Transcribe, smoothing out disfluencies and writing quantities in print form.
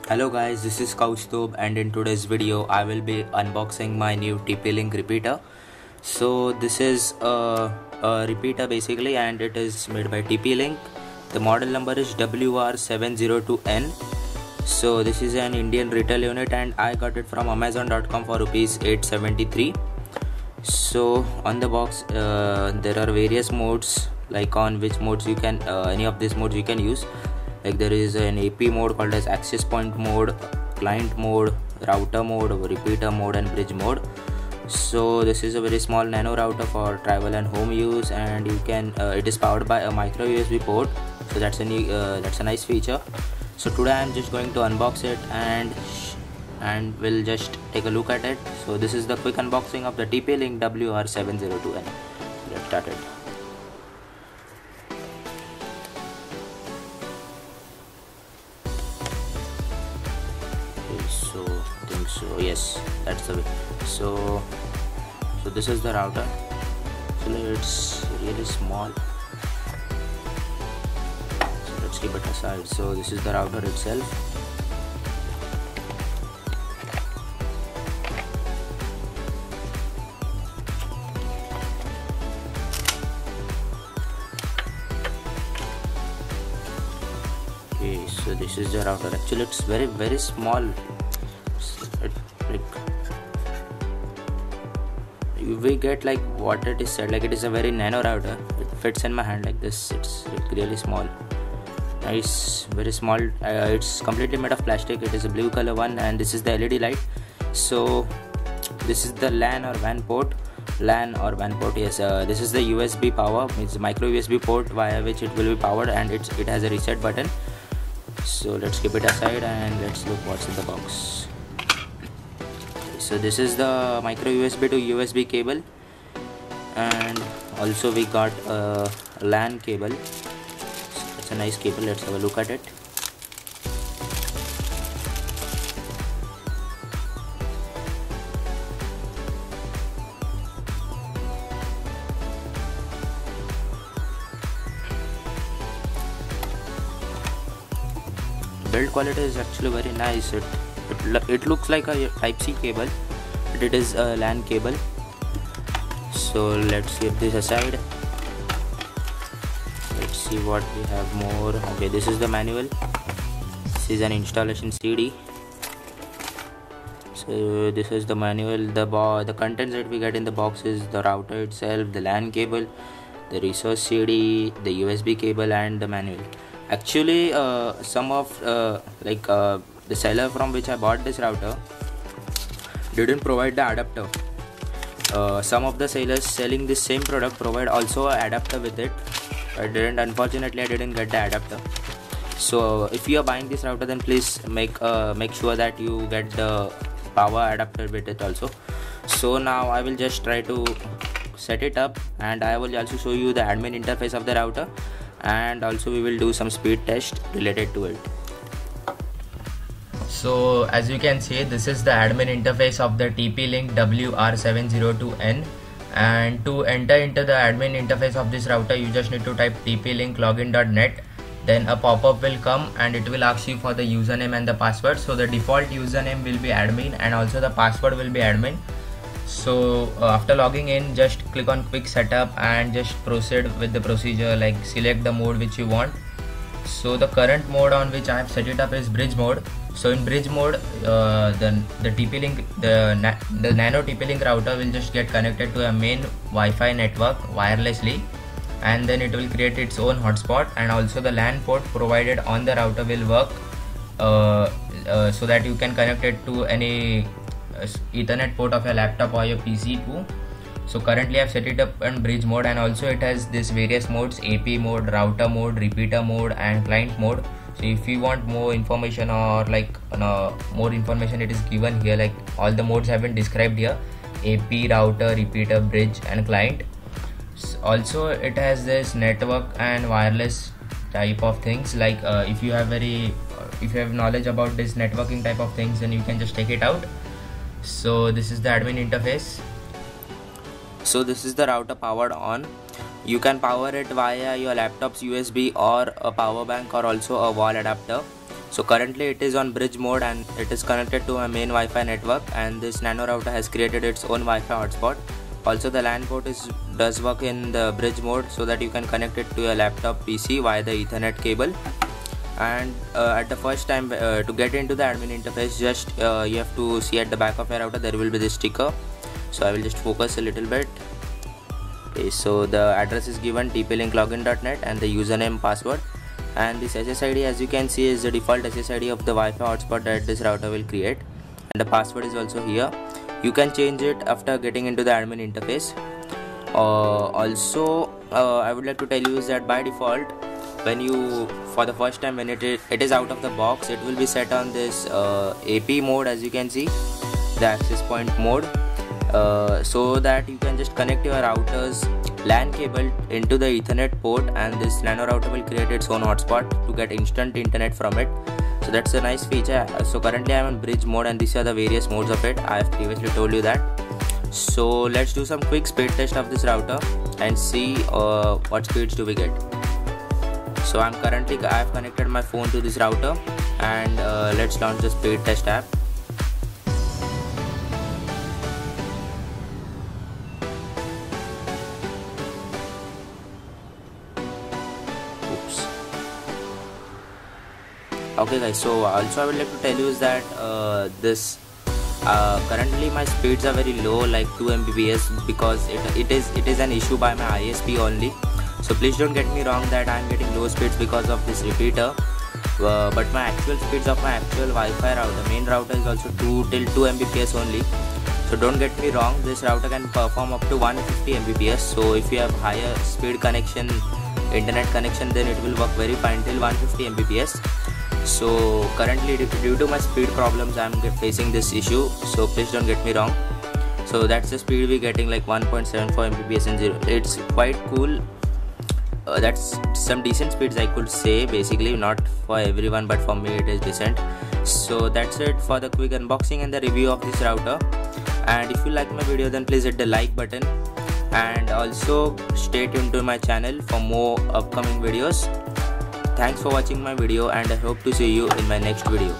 Hello guys, this is Kaustubh and in today's video I will be unboxing my new TP-Link repeater. So this is a repeater basically and it is made by TP-Link. The model number is WR702N. So this is an Indian retail unit and I got it from Amazon.com for rupees 873. So on the box there are various modes, like on which modes you can any of these modes you can use. Like there is an AP mode called as access point mode, client mode, router mode, repeater mode and bridge mode. So this is a very small nano router for travel and home use, and you can it is powered by a micro USB port. So that's a nice feature. So today I am just going to unbox it and we'll just take a look at it. So this is the quick unboxing of the TP-Link WR702N. Let's start it. Yes, that's the way. So this is the router. So it's really small, so let's keep it aside. So this is the router itself. Okay, so this is the router. Actually it's very small. We get like what it is said, like it is a very nano router. It fits in my hand like this. It's really small, nice, very small. It's completely made of plastic. It is a blue color one, and this is the LED light. So this is the LAN or WAN port. Yes, this is the USB power. It's a micro USB port via which it will be powered, and it has a reset button. So let's keep it aside and let's look what's in the box. So this is the micro USB to USB cable, and also we got a LAN cable. So it's a nice cable. Let's have a look at it. Build quality is actually very nice. It looks like a Type-C cable, but it is a LAN cable. So let's keep this aside. Let's see what we have more. Okay, this is the manual. This is an installation CD. So this is the manual. The contents that we get in the box is the router itself, the LAN cable, the resource CD, the USB cable and the manual. Actually some of the seller from which I bought this router didn't provide the adapter. Some of the sellers selling this same product provide also an adapter with it. Unfortunately I didn't get the adapter. So if you are buying this router, then please make sure that you get the power adapter with it also. So now I will just try to set it up, and I will also show you the admin interface of the router, and also we will do some speed test related to it. So as you can see, this is the admin interface of the TP-Link WR702N, and to enter into the admin interface of this router you just need to type TP-Link login.net. Then a pop-up will come and it will ask you for the username and the password. So the default username will be admin and also the password will be admin. So after logging in, just click on quick setup and just proceed with the procedure, like select the mode which you want. So the current mode on which I have set it up is bridge mode. So in bridge mode, the TP-Link, the nano TP-Link router will just get connected to a main Wi-Fi network wirelessly, and then it will create its own hotspot, and also the LAN port provided on the router will work so that you can connect it to any Ethernet port of your laptop or your PC too. So currently I've set it up in bridge mode, and also it has this various modes: AP mode, router mode, repeater mode and client mode. So if you want more information or more information, it is given here, like all the modes have been described here: AP, router, repeater, bridge and client. Also it has this network and wireless type of things, like if you have knowledge about this networking type of things, then you can just take it out. So this is the admin interface. So this is the router powered on. You can power it via your laptop's USB or a power bank or also a wall adapter. So currently it is on bridge mode and it is connected to my main Wi-Fi network, and this nano router has created its own Wi-Fi hotspot. Also the LAN port does work in the bridge mode, so that you can connect it to your laptop PC via the Ethernet cable. And at the first time to get into the admin interface, just you have to see at the back of your router there will be this sticker. So I will just focus a little bit. Okay, so the address is given tplinkLogin.net and the username, password, and this SSID, as you can see, is the default SSID of the Wi-Fi hotspot that this router will create, and the password is also here. You can change it after getting into the admin interface. Also I would like to tell you is that by default, when you for the first time when it is out of the box, it will be set on this AP mode, as you can see, the access point mode, so that you can just connect your router's LAN cable into the Ethernet port, and this nano router will create its own hotspot to get instant internet from it. So that's a nice feature. So currently I am on bridge mode, and these are the various modes of it. I have previously told you that. So let's do some quick speed test of this router and see what speeds do we get. So I have connected my phone to this router, and let's launch the speed test app. Okay guys, so also I would like to tell you is that currently my speeds are very low, like 2 Mbps, because it is an issue by my ISP only. So please don't get me wrong that I am getting low speeds because of this repeater, but my actual speeds of my actual Wi-Fi router, main router, is also 2 Mbps only. So don't get me wrong, this router can perform up to 150 Mbps. So if you have higher speed connection, internet connection, then it will work very fine till 150 Mbps. So currently due to my speed problems, I am facing this issue, so please don't get me wrong. So that's the speed we're getting, like 1.74 Mbps and 0. It's quite cool. That's some decent speeds, I could say. Basically not for everyone, but for me it is decent. So that's it for the quick unboxing and the review of this router. And if you like my video, then please hit the like button, and also stay tuned to my channel for more upcoming videos. Thanks for watching my video, and I hope to see you in my next video.